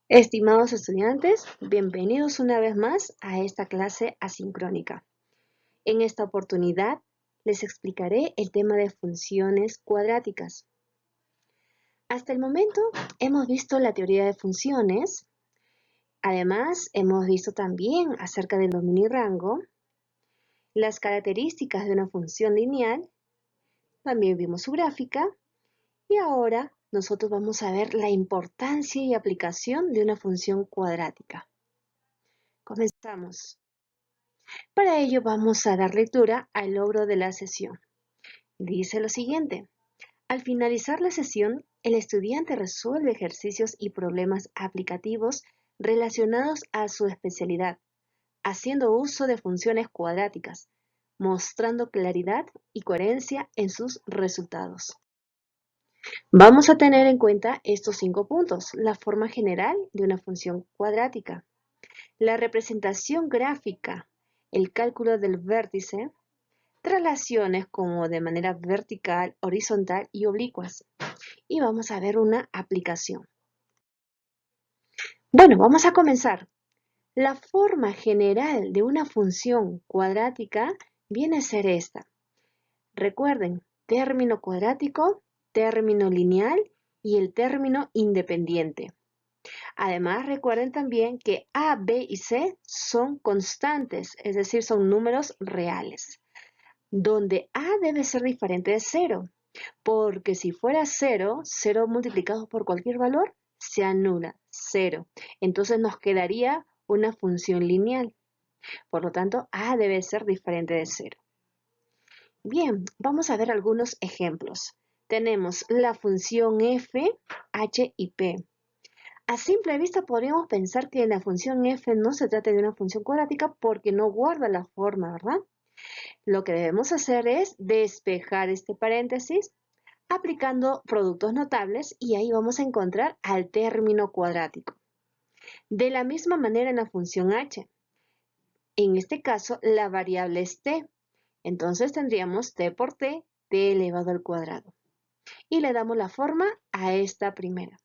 Estimados estudiantes, bienvenidos una vez más a esta clase asincrónica. En esta oportunidad les explicaré el tema de funciones cuadráticas. Hasta el momento hemos visto la teoría de funciones, además hemos visto también acerca del dominio y rango, las características de una función lineal, también vimos su gráfica y ahora nosotros vamos a ver la importancia y aplicación de una función cuadrática. Comenzamos. Para ello vamos a dar lectura al logro de la sesión. Dice lo siguiente: al finalizar la sesión, el estudiante resuelve ejercicios y problemas aplicativos relacionados a su especialidad, haciendo uso de funciones cuadráticas, mostrando claridad y coherencia en sus resultados. Vamos a tener en cuenta estos 5 puntos: la forma general de una función cuadrática, la representación gráfica, el cálculo del vértice, traslaciones como de manera vertical, horizontal y oblicuas. Y vamos a ver una aplicación. Bueno, vamos a comenzar. La forma general de una función cuadrática viene a ser esta. Recuerden, término cuadrático, término lineal y el término independiente. Además, recuerden también que A, B y C son constantes, es decir, son números reales, donde A debe ser diferente de 0, porque si fuera 0, 0 multiplicado por cualquier valor, se anula, 0. Entonces nos quedaría una función lineal. Por lo tanto, A debe ser diferente de 0. Bien, vamos a ver algunos ejemplos. Tenemos la función f, h y p. A simple vista podríamos pensar que la función f no se trata de una función cuadrática porque no guarda la forma, ¿verdad? Lo que debemos hacer es despejar este paréntesis aplicando productos notables y ahí vamos a encontrar al término cuadrático. De la misma manera en la función h. En este caso la variable es t. Entonces tendríamos t por t, t elevado al cuadrado. Y le damos la forma a esta primera.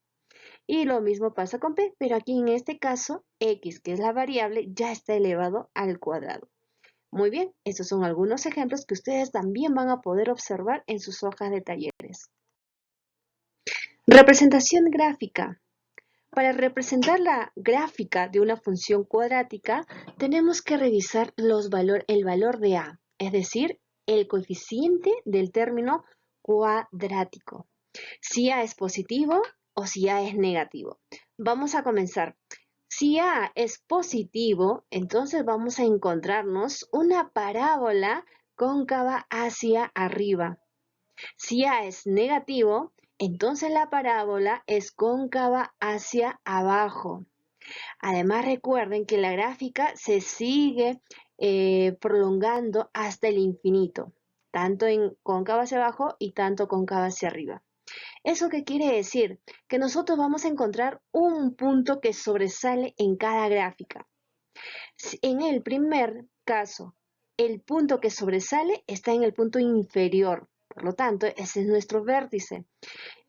Y lo mismo pasa con p, pero aquí en este caso x, que es la variable, ya está elevado al cuadrado. Muy bien, estos son algunos ejemplos que ustedes también van a poder observar en sus hojas de talleres. Representación gráfica. Para representar la gráfica de una función cuadrática, tenemos que revisar el valor de a, es decir, el coeficiente del término cuadrático. Si a es positivo o si a es negativo. Vamos a comenzar. Si a es positivo, entonces vamos a encontrarnos una parábola cóncava hacia arriba. Si a es negativo, entonces la parábola es cóncava hacia abajo. Además, recuerden que la gráfica se sigue prolongando hasta el infinito, tanto en cóncava hacia abajo y tanto cóncava hacia arriba. ¿Eso qué quiere decir? Que nosotros vamos a encontrar un punto que sobresale en cada gráfica. En el primer caso, el punto que sobresale está en el punto inferior. Por lo tanto, ese es nuestro vértice.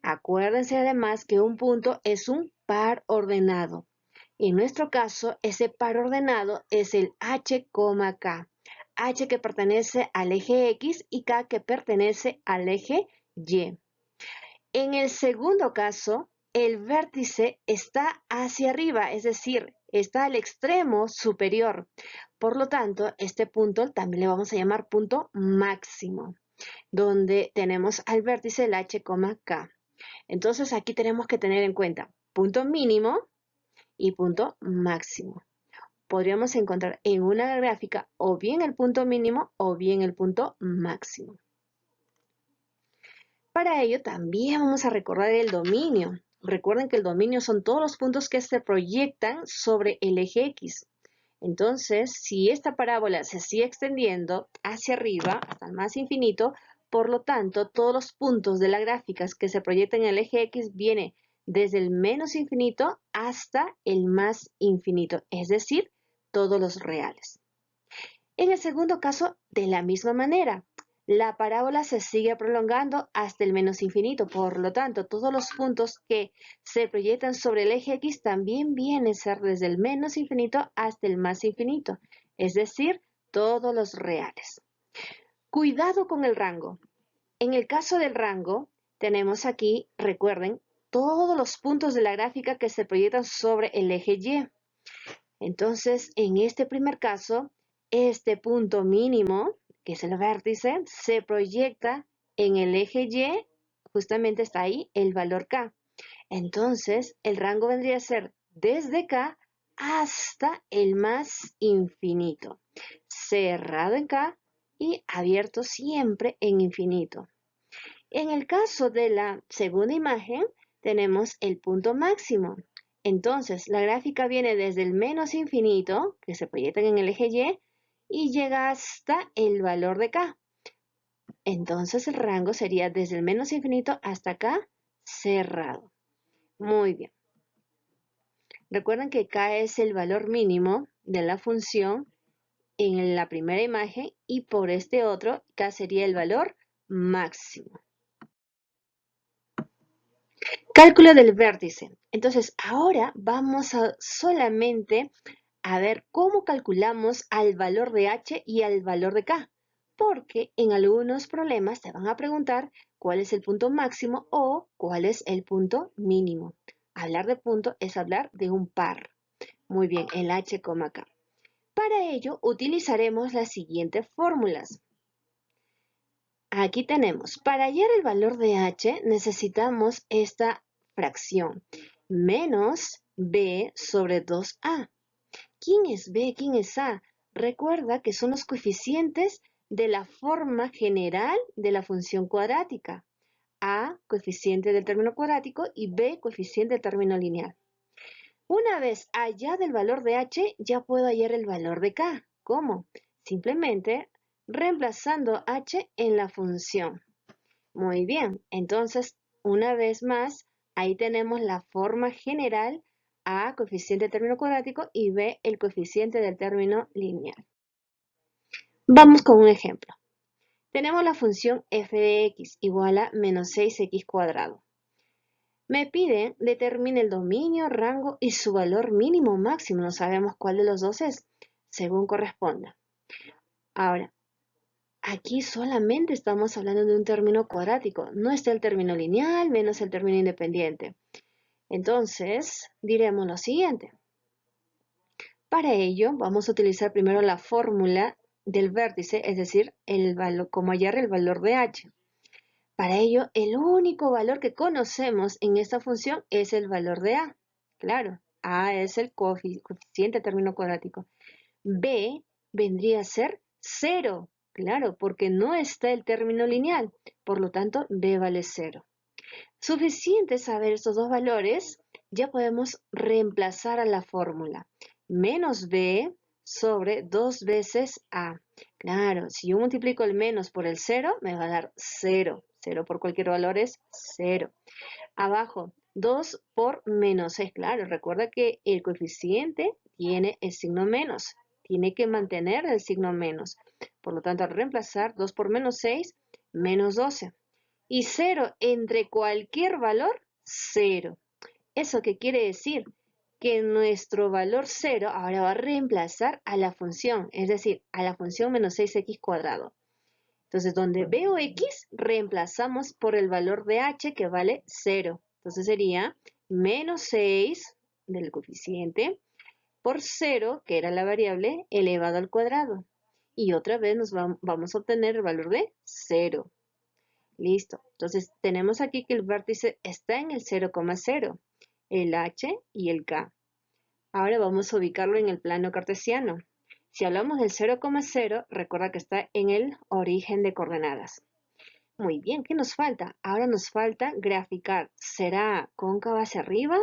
Acuérdense además que un punto es un par ordenado. En nuestro caso, ese par ordenado es el h, k. H que pertenece al eje X y K que pertenece al eje Y. En el segundo caso, el vértice está hacia arriba, es decir, está al extremo superior. Por lo tanto, este punto también le vamos a llamar punto máximo, donde tenemos al vértice el h, k. Entonces aquí tenemos que tener en cuenta punto mínimo y punto máximo. Podríamos encontrar en una gráfica o bien el punto mínimo o bien el punto máximo. Para ello también vamos a recordar el dominio. Recuerden que el dominio son todos los puntos que se proyectan sobre el eje X. Entonces, si esta parábola se sigue extendiendo hacia arriba, hasta el más infinito, por lo tanto, todos los puntos de la gráfica que se proyectan en el eje X vienen desde el menos infinito hasta el más infinito, es decir, todos los reales. En el segundo caso, de la misma manera, la parábola se sigue prolongando hasta el menos infinito. Por lo tanto, todos los puntos que se proyectan sobre el eje X también vienen a ser desde el menos infinito hasta el más infinito, es decir, todos los reales. Cuidado con el rango. En el caso del rango, tenemos aquí, recuerden, todos los puntos de la gráfica que se proyectan sobre el eje Y. Entonces, en este primer caso, este punto mínimo, que es el vértice, se proyecta en el eje Y, justamente está ahí el valor K. Entonces, el rango vendría a ser desde K hasta el más infinito, cerrado en K y abierto siempre en infinito. En el caso de la segunda imagen, tenemos el punto máximo. Entonces, la gráfica viene desde el menos infinito, que se proyecta en el eje y llega hasta el valor de K. Entonces, el rango sería desde el menos infinito hasta K cerrado. Muy bien. Recuerden que K es el valor mínimo de la función en la primera imagen y por este otro, K sería el valor máximo. Cálculo del vértice. Entonces, ahora vamos a solamente a ver cómo calculamos al valor de h y al valor de k, porque en algunos problemas te van a preguntar cuál es el punto máximo o cuál es el punto mínimo. Hablar de punto es hablar de un par. Muy bien, el h, k. Para ello utilizaremos las siguientes fórmulas. Aquí tenemos, para hallar el valor de h necesitamos esta fracción, menos b sobre 2a. ¿Quién es b? ¿Quién es a? Recuerda que son los coeficientes de la forma general de la función cuadrática. A, coeficiente del término cuadrático, y b, coeficiente del término lineal. Una vez hallado el valor de h, ya puedo hallar el valor de k. ¿Cómo? Simplemente reemplazando h en la función. Muy bien, entonces, una vez más, ahí tenemos la forma general, A, coeficiente del término cuadrático, y B, el coeficiente del término lineal. Vamos con un ejemplo. Tenemos la función f de x igual a menos 6x cuadrado. Me piden determine el dominio, rango y su valor mínimo o máximo. No sabemos cuál de los dos es, según corresponda. Ahora, aquí solamente estamos hablando de un término cuadrático. No está el término lineal menos el término independiente. Entonces, diremos lo siguiente. Para ello, vamos a utilizar primero la fórmula del vértice, es decir, cómo hallar el valor de h. Para ello, el único valor que conocemos en esta función es el valor de a. Claro, a es el coeficiente término cuadrático. B vendría a ser 0, claro, porque no está el término lineal. Por lo tanto, B vale 0. Suficiente saber estos dos valores, ya podemos reemplazar a la fórmula. Menos B sobre 2 veces A. Claro, si yo multiplico el menos por el 0, me va a dar 0. 0 por cualquier valor es 0. Abajo, 2 por menos 6. Claro, recuerda que el coeficiente tiene el signo menos. Tiene que mantener el signo menos. Por lo tanto, al reemplazar 2 por menos 6, menos 12. Y 0 entre cualquier valor, 0. ¿Eso qué quiere decir? Que nuestro valor 0 ahora va a reemplazar a la función, es decir, a la función menos 6x cuadrado. Entonces, donde veo x, reemplazamos por el valor de h que vale 0. Entonces sería menos 6 del coeficiente por 0, que era la variable, elevado al cuadrado. Y otra vez vamos a obtener el valor de 0. Listo. Entonces, tenemos aquí que el vértice está en el 0,0, el h y el k. Ahora vamos a ubicarlo en el plano cartesiano. Si hablamos del 0,0, recuerda que está en el origen de coordenadas. Muy bien, ¿qué nos falta? Ahora nos falta graficar. ¿Será cóncava hacia arriba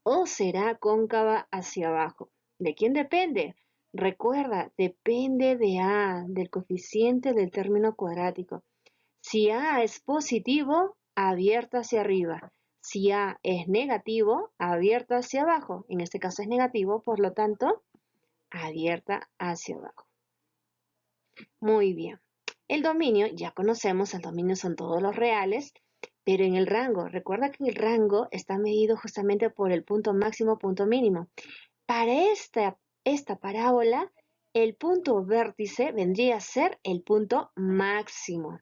o será cóncava hacia abajo? ¿De quién depende? Recuerda, depende de A, del coeficiente del término cuadrático. Si A es positivo, abierta hacia arriba. Si A es negativo, abierta hacia abajo. En este caso es negativo, por lo tanto, abierta hacia abajo. Muy bien. El dominio, ya conocemos, el dominio son todos los reales, pero en el rango, recuerda que el rango está medido justamente por el punto máximo, punto mínimo. Para esta parábola, el punto vértice vendría a ser el punto máximo.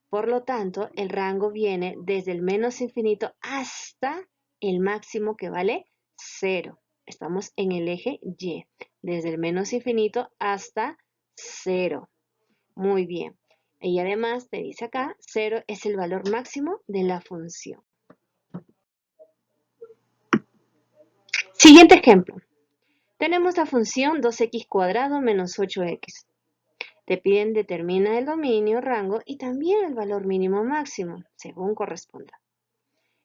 Por lo tanto, el rango viene desde el menos infinito hasta el máximo que vale 0. Estamos en el eje Y, desde el menos infinito hasta 0. Muy bien. Y además te dice acá, 0 es el valor máximo de la función. Siguiente ejemplo. Tenemos la función 2x² menos 8x. Te piden determina el dominio, rango y también el valor mínimo máximo, según corresponda.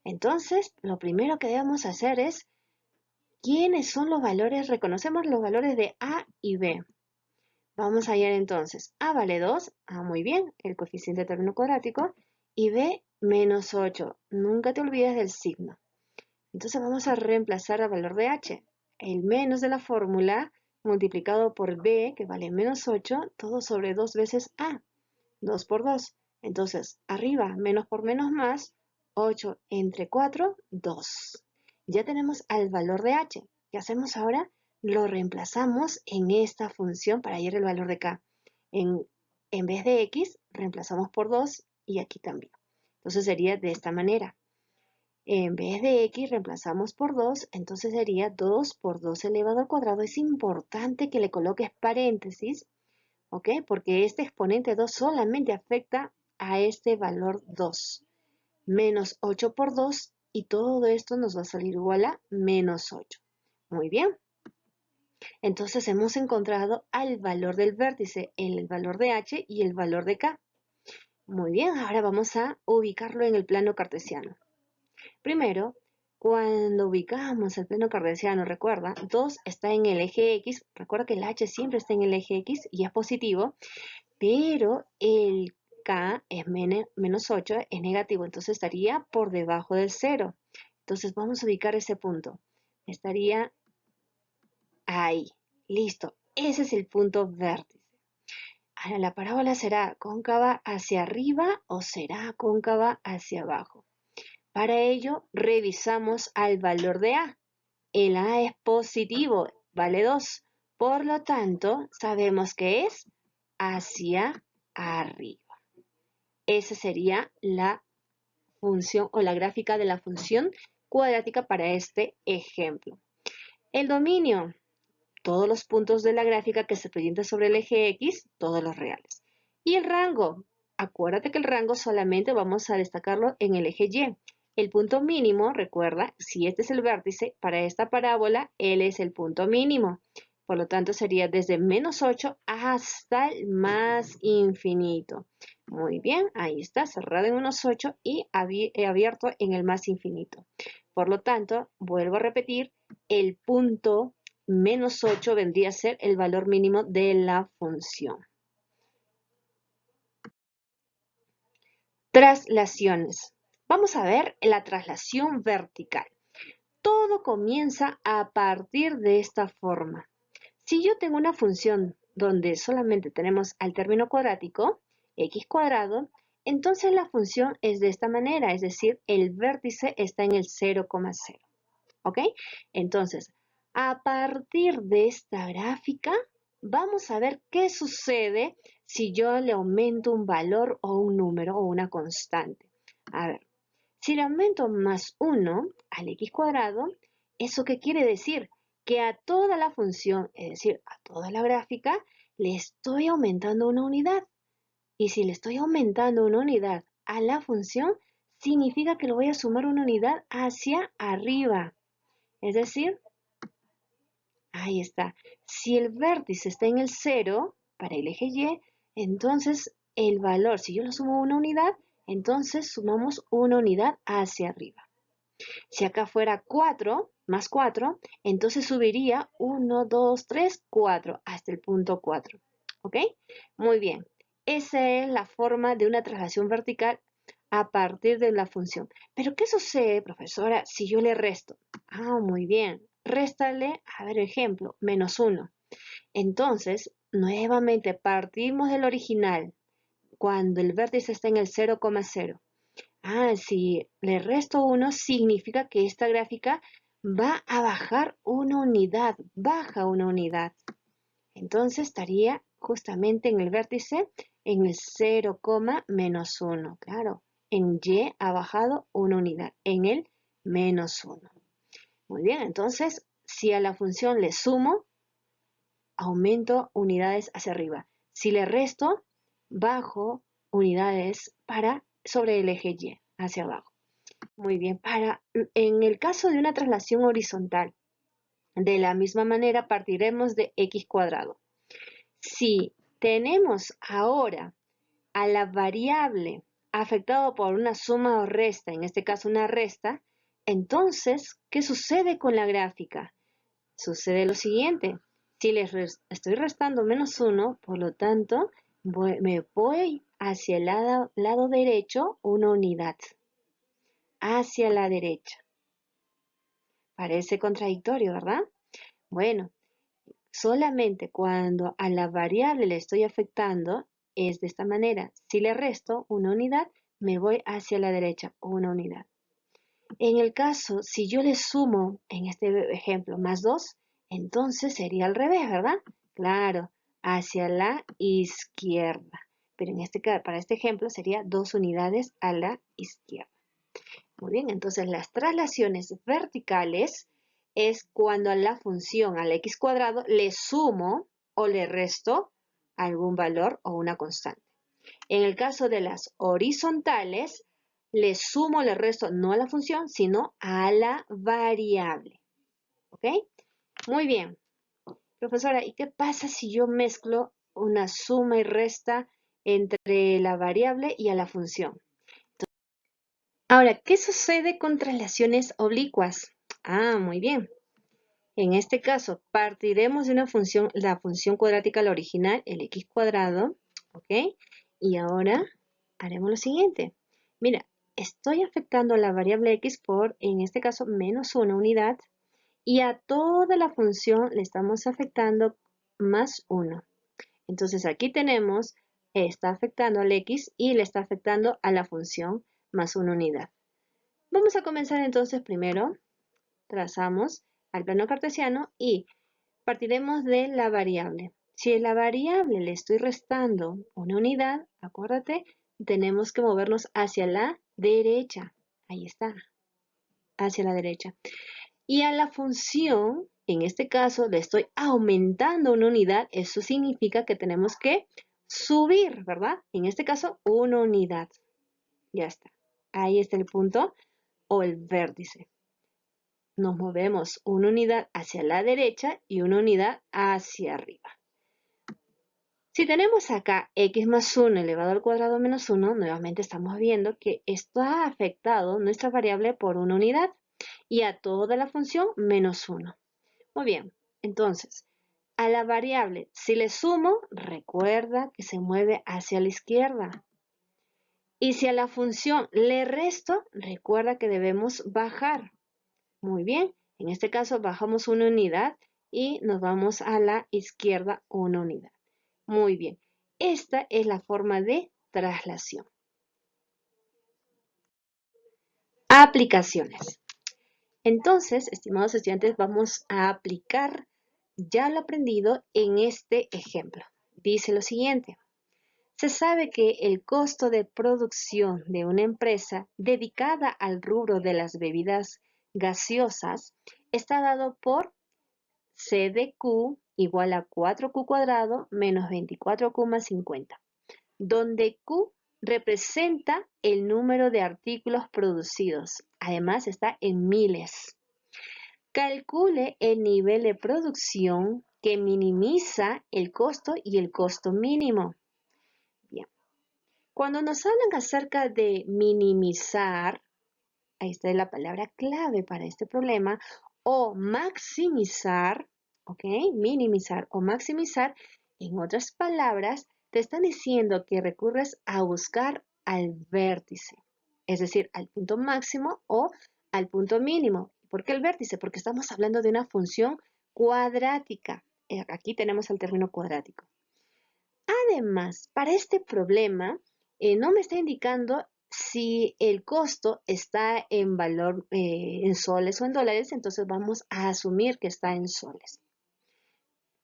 Entonces, lo primero que debemos hacer es, ¿quiénes son los valores? Reconocemos los valores de A y B. Vamos a hallar entonces, A vale 2, A muy bien, el coeficiente de término cuadrático, y B menos 8. Nunca te olvides del signo. Entonces vamos a reemplazar el valor de H. El menos de la fórmula multiplicado por B, que vale menos 8, todo sobre 2 veces A. 2 por 2. Entonces, arriba, menos por menos más, 8 entre 4, 2. Ya tenemos al valor de H. ¿Qué hacemos ahora? Lo reemplazamos en esta función para hallar el valor de K. En vez de X, reemplazamos por 2 y aquí también. Entonces sería de esta manera. En vez de X reemplazamos por 2, entonces sería 2 por 2 elevado al cuadrado. Es importante que le coloques paréntesis, ¿ok? Porque este exponente 2 solamente afecta a este valor 2. Menos 8 por 2 y todo esto nos va a salir igual a menos 8. Muy bien. Entonces hemos encontrado al valor del vértice, el valor de H y el valor de K. Muy bien, ahora vamos a ubicarlo en el plano cartesiano. Primero, cuando ubicamos el plano cartesiano, recuerda, 2 está en el eje X, recuerda que el H siempre está en el eje X y es positivo, pero el K es menos 8, es negativo, entonces estaría por debajo del 0. Entonces vamos a ubicar ese punto. Estaría ahí. Listo. Ese es el punto vértice. Ahora, ¿la parábola será cóncava hacia arriba o será cóncava hacia abajo? Para ello, revisamos al valor de A. El A es positivo, vale 2. Por lo tanto, sabemos que es hacia arriba. Esa sería la función o la gráfica de la función cuadrática para este ejemplo. El dominio, todos los puntos de la gráfica que se proyectan sobre el eje X, todos los reales. Y el rango, acuérdate que el rango solamente vamos a destacarlo en el eje Y. El punto mínimo, recuerda, si este es el vértice, para esta parábola, él es el punto mínimo. Por lo tanto, sería desde menos 8 hasta el más infinito. Muy bien, ahí está, cerrado en menos 8 y abierto en el más infinito. Por lo tanto, vuelvo a repetir, el punto menos 8 vendría a ser el valor mínimo de la función. Traslaciones. Vamos a ver la traslación vertical. Todo comienza a partir de esta forma. Si yo tengo una función donde solamente tenemos al término cuadrático, x², entonces la función es de esta manera, es decir, el vértice está en el 0,0. ¿Ok? Entonces, a partir de esta gráfica, vamos a ver qué sucede si yo le aumento un valor o un número o una constante. A ver, si le aumento más 1 al x², ¿eso qué quiere decir? Que a toda la función, es decir, a toda la gráfica, le estoy aumentando una unidad. Y si le estoy aumentando una unidad a la función, significa que le voy a sumar una unidad hacia arriba. Es decir, ahí está. Si el vértice está en el 0 para el eje Y, entonces el valor, si yo lo sumo una unidad, entonces sumamos una unidad hacia arriba. Si acá fuera 4, más 4, entonces subiría 1, 2, 3, 4, hasta el punto 4. ¿Ok? Muy bien. Esa es la forma de una traslación vertical a partir de la función. Pero, ¿qué sucede, profesora, si yo le resto? Ah, muy bien. Réstale, a ver, ejemplo, menos 1. Entonces, nuevamente partimos del original. cuando el vértice está en el 0,0. Si le resto 1, significa que esta gráfica va a bajar una unidad, baja una unidad. Entonces estaría justamente en el vértice en el 0, menos 1. Claro, en Y ha bajado una unidad, en el menos 1. Muy bien, entonces si a la función le sumo, aumento unidades hacia arriba. Si le resto, bajo unidades sobre el eje Y, hacia abajo. Muy bien, en el caso de una traslación horizontal, de la misma manera partiremos de x cuadrado. Si tenemos ahora a la variable afectada por una suma o resta, en este caso una resta, entonces, ¿qué sucede con la gráfica? Sucede lo siguiente. Si les estoy restando menos 1, por lo tanto, me voy hacia el lado derecho una unidad. Hacia la derecha. Parece contradictorio, ¿verdad? Bueno, solamente cuando a la variable le estoy afectando es de esta manera. Si le resto una unidad, me voy hacia la derecha una unidad. En el caso, si yo le sumo, en este ejemplo, más 2, entonces sería al revés, ¿verdad? Claro, hacia la izquierda. Pero para este ejemplo sería 2 unidades a la izquierda. Muy bien, entonces las traslaciones verticales es cuando a la función, al x cuadrado, le sumo o le resto algún valor o una constante. En el caso de las horizontales, le sumo o le resto no a la función, sino a la variable. ¿Ok? Muy bien. Profesora, ¿y qué pasa si yo mezclo una suma y resta entre la variable y a la función? Ahora, ¿qué sucede con traslaciones oblicuas? Muy bien. En este caso, partiremos de una función, la función cuadrática, la original, el x cuadrado, ¿ok? Y ahora haremos lo siguiente. Mira, estoy afectando a la variable x por, en este caso, menos una unidad, y a toda la función le estamos afectando más 1. Entonces aquí tenemos, está afectando al x y le está afectando a la función más una unidad. Vamos a comenzar entonces primero, trazamos al plano cartesiano y partiremos de la variable. Si a la variable le estoy restando una unidad, acuérdate, tenemos que movernos hacia la derecha. Ahí está, hacia la derecha. Y a la función, en este caso, le estoy aumentando una unidad. Eso significa que tenemos que subir, ¿verdad? En este caso, una unidad. Ya está. Ahí está el punto o el vértice. Nos movemos una unidad hacia la derecha y una unidad hacia arriba. Si tenemos acá x más 1 elevado al cuadrado menos 1, nuevamente estamos viendo que esto ha afectado nuestra variable por una unidad y a toda la función menos 1. Muy bien, entonces, a la variable, si le sumo, recuerda que se mueve hacia la izquierda. Y si a la función le resto, recuerda que debemos bajar. Muy bien, en este caso bajamos una unidad y nos vamos a la izquierda una unidad. Muy bien, esta es la forma de traslación. Aplicaciones. Entonces, estimados estudiantes, vamos a aplicar ya lo aprendido en este ejemplo. Dice lo siguiente. Se sabe que el costo de producción de una empresa dedicada al rubro de las bebidas gaseosas está dado por C de Q igual a 4Q cuadrado menos 24Q+50, donde Q representa el número de artículos producidos. Además está en miles. Calcule el nivel de producción que minimiza el costo y el costo mínimo. Bien. Cuando nos hablan acerca de minimizar, ahí está la palabra clave para este problema, o maximizar, ¿ok? Minimizar o maximizar, en otras palabras, te están diciendo que recurres a buscar al vértice, es decir, al punto máximo o al punto mínimo. ¿Por qué el vértice? Porque estamos hablando de una función cuadrática. Aquí tenemos el término cuadrático. Además, para este problema, no me está indicando si el costo está en valor en soles o en dólares, entonces vamos a asumir que está en soles.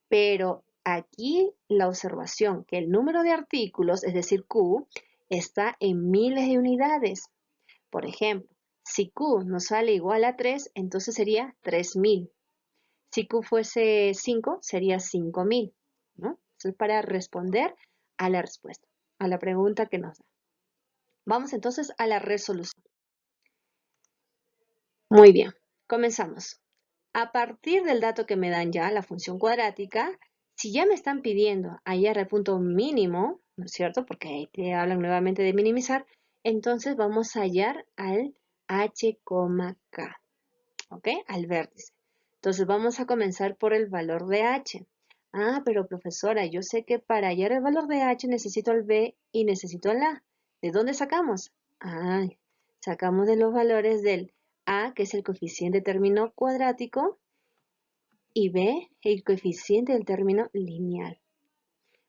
Pero aquí la observación que el número de artículos, es decir, Q, está en miles de unidades. Por ejemplo, si Q nos sale igual a 3, entonces sería 3000. Si Q fuese 5, sería 5000, ¿no? Eso es para responder a la respuesta, a la pregunta que nos da. Vamos entonces a la resolución. Muy bien, comenzamos. A partir del dato que me dan ya, la función cuadrática, si ya me están pidiendo hallar el punto mínimo, ¿no es cierto? Porque ahí te hablan nuevamente de minimizar, entonces vamos a hallar al h, k, ¿ok? Al vértice. Entonces vamos a comenzar por el valor de h. Ah, pero profesora, yo sé que para hallar el valor de h necesito el b y necesito el a. ¿De dónde sacamos? Ah, sacamos de los valores del a, que es el coeficiente de término cuadrático, y b, el coeficiente del término lineal.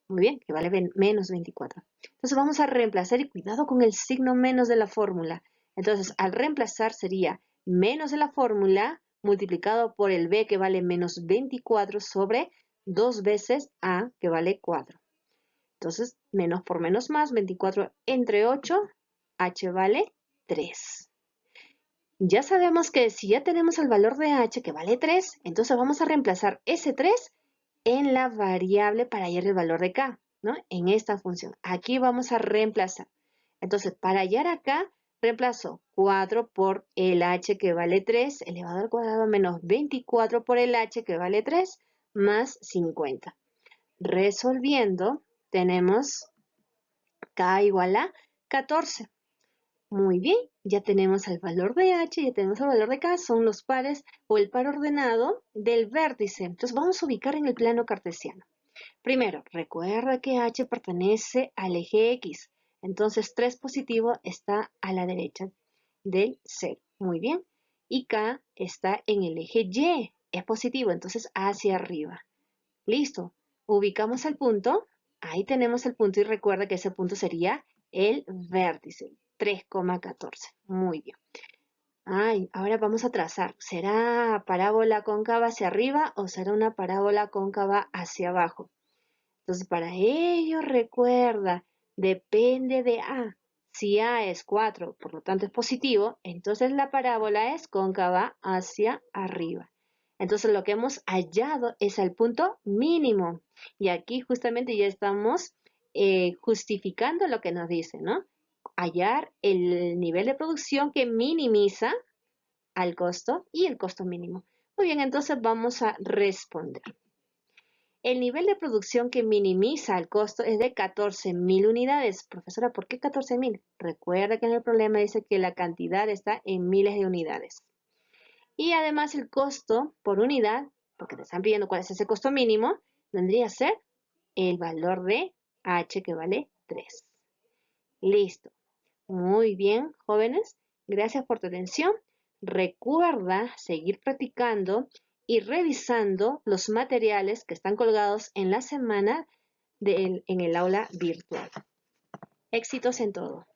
Muy bien, que vale menos 24. Entonces vamos a reemplazar, y cuidado con el signo menos de la fórmula. Entonces, al reemplazar sería menos de la fórmula multiplicado por el b, que vale menos 24, sobre 2 veces a, que vale 4. Entonces, menos por menos más, 24 entre 8, h vale 3. Ya sabemos que si ya tenemos el valor de h, que vale 3, entonces vamos a reemplazar ese 3 en la variable para hallar el valor de k, ¿no? En esta función. Aquí vamos a reemplazar. Entonces, para hallar acá, reemplazo 4 por el h, que vale 3, elevado al cuadrado, menos 24 por el h, que vale 3, más 50. Resolviendo, tenemos k igual a 14. Muy bien, ya tenemos el valor de h, ya tenemos el valor de k, son los pares o el par ordenado del vértice. Entonces vamos a ubicar en el plano cartesiano. Primero, recuerda que h pertenece al eje x, entonces 3 positivo está a la derecha del 0. Muy bien, y k está en el eje y, es positivo, entonces hacia arriba. Listo, ubicamos el punto, ahí tenemos el punto y recuerda que ese punto sería el vértice, 3,14. Muy bien. Ahora vamos a trazar. ¿Será parábola cóncava hacia arriba o será una parábola cóncava hacia abajo? Entonces, para ello recuerda, depende de A. Si A es 4, por lo tanto es positivo, entonces la parábola es cóncava hacia arriba. Entonces lo que hemos hallado es el punto mínimo. Y aquí justamente ya estamos justificando lo que nos dice, ¿no? Hallar el nivel de producción que minimiza al costo y el costo mínimo. Muy bien, entonces vamos a responder. El nivel de producción que minimiza el costo es de 14.000 unidades. Profesora, ¿por qué 14.000? Recuerda que en el problema dice que la cantidad está en miles de unidades. Y además el costo por unidad, porque te están pidiendo cuál es ese costo mínimo, vendría a ser el valor de H, que vale 3. Listo. Muy bien, jóvenes. Gracias por tu atención. Recuerda seguir practicando y revisando los materiales que están colgados en la semana en el aula virtual. Éxitos en todo.